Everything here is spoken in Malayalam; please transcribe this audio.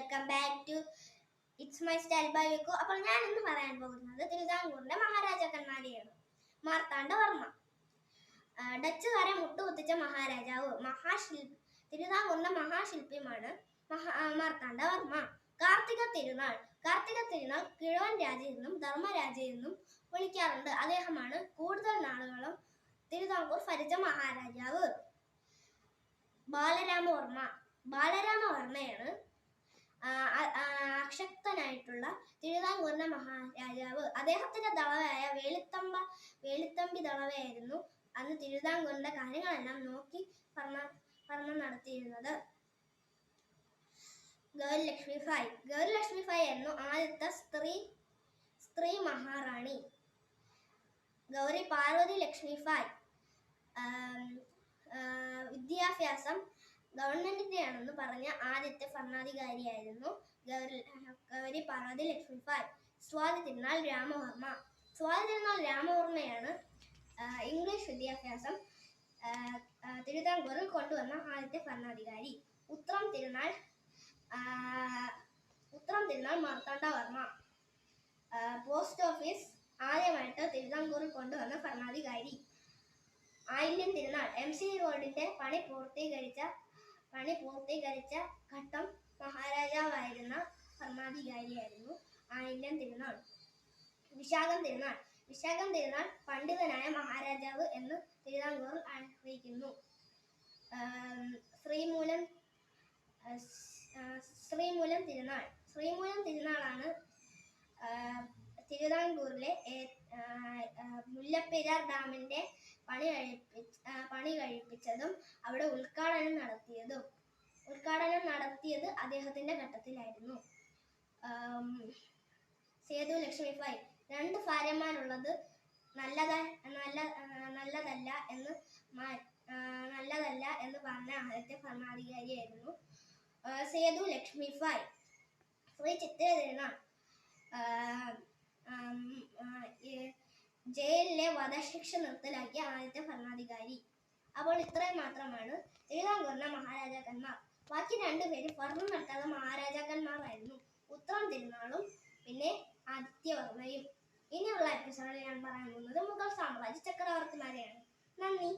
Welcome back to it's my style by Vikku. അപ്പോൾ ഞാൻ ഇന്ന് പറയാൻ പോകുന്നത് തിരുവിതാംകൂറിന്റെ മഹാരാജാക്കന്മാരെയാണ്. മാർത്താണ്ഡവർമ്മ, ഡച്ചുകാരെ മുട്ടുകുത്തിച്ച മഹാരാജാവ്, തിരുവിതാംകൂറിന്റെ മഹാശില്പിയുമാണ് മാർത്താണ്ഡവർമ്മ. കാർത്തിക തിരുനാൾ കിഴവൻ രാജ എന്നും ധർമ്മരാജ എന്നും വിളിക്കാറുണ്ട്. അദ്ദേഹമാണ് കൂടുതൽ നാളുകളും തിരുവിതാംകൂർ ഭരിച്ച മഹാരാജാവ്. ബാലരാമവർമ്മയാണ് അശക്തനായിട്ടുള്ള തിരുവിതാംകൂറിന്റെ മഹാരാജാവ്. അദ്ദേഹത്തിന്റെ ദളവയായ വേലുത്തമ്പി ദളവയായിരുന്നു അന്ന് തിരുവിതാംകൂറിന്റെ കാര്യങ്ങളെല്ലാം നോക്കി ഭരണം നടത്തിയിരുന്നത്. ഗൗരിലക്ഷ്മിഭായ് ആയിരുന്നു ആദ്യത്തെ സ്ത്രീ മഹാറാണി. ഗൗരി പാർവതി ലക്ഷ്മിഭായ് വിദ്യാഭ്യാസം ഗവൺമെന്റിന്റെയാണെന്ന് പറഞ്ഞ ആദ്യത്തെ ഭരണാധികാരിയായിരുന്നു ഗൗരി പാർവതി ലക്ഷ്മിഭായ്. സ്വാതി തിരുനാൾ രാമവർമ്മയാണ് ഇംഗ്ലീഷ് വിദ്യാഭ്യാസം തിരുവിതാംകൂറിൽ കൊണ്ടുവന്ന ആദ്യത്തെ ഭരണാധികാരി. ഉത്രം തിരുനാൾ മാർത്താണ്ഡവർമ്മ. പോസ്റ്റ് ഓഫീസ് ആദ്യമായിട്ട് തിരുവിതാംകൂറിൽ കൊണ്ടുവന്ന ഭരണാധികാരി. ആയില്യം തിരുനാൾ MC റോഡിന്റെ പണി പൂർത്തീകരിച്ച ഘട്ടം മഹാരാജാവായിരുന്ന ഭരണാധികാരിയായിരുന്നു ആയില്യം തിരുനാൾ. വിശാഖം തിരുനാൾ പണ്ഡിതനായ മഹാരാജാവ് എന്ന് തിരുവിതാംകൂറിൽ അറിയിക്കുന്നു. ശ്രീമൂലം തിരുനാളാണ് തിരുവിതാംകൂറിലെ മുല്ലപ്പെരിയാർ ഡാമിന്റെ പണി കഴിപ്പിച്ചതും അവിടെ ഉദ്ഘാടനം നടത്തിയത് അദ്ദേഹത്തിന്റെ ഘട്ടത്തിലായിരുന്നു. സേതു ലക്ഷ്മിഭായ്, 2 ഭാര്യമാരുള്ളത് നല്ലതല്ല എന്ന് പറഞ്ഞ ആദ്യത്തെ ഭരണാധികാരിയായിരുന്നു സേതു ലക്ഷ്മിഭായ്. ശ്രീ ചിത്തിര തിരുനാൾ ജയിലിലെ വധശിക്ഷ നിർത്തലാക്കിയ ആദ്യത്തെ ഭരണാധികാരി. അപ്പോൾ ഇത്രയും മാത്രമാണ് തിരുവിതാംകൂറിലെ മഹാരാജാക്കന്മാർ. ബാക്കി 2 പേര് ഭരണം നടത്താത്ത മഹാരാജാക്കന്മാരായിരുന്നു, ഉത്രം തിരുനാളും പിന്നെ ആദിത്യവർമ്മയും. ഇനിയുള്ള എപ്പിസോഡിൽ ഞാൻ പറയാൻ പോകുന്നത് മുഗൾ സാമ്രാജ്യ ചക്രവർത്തിമാരെയാണ്. നന്ദി.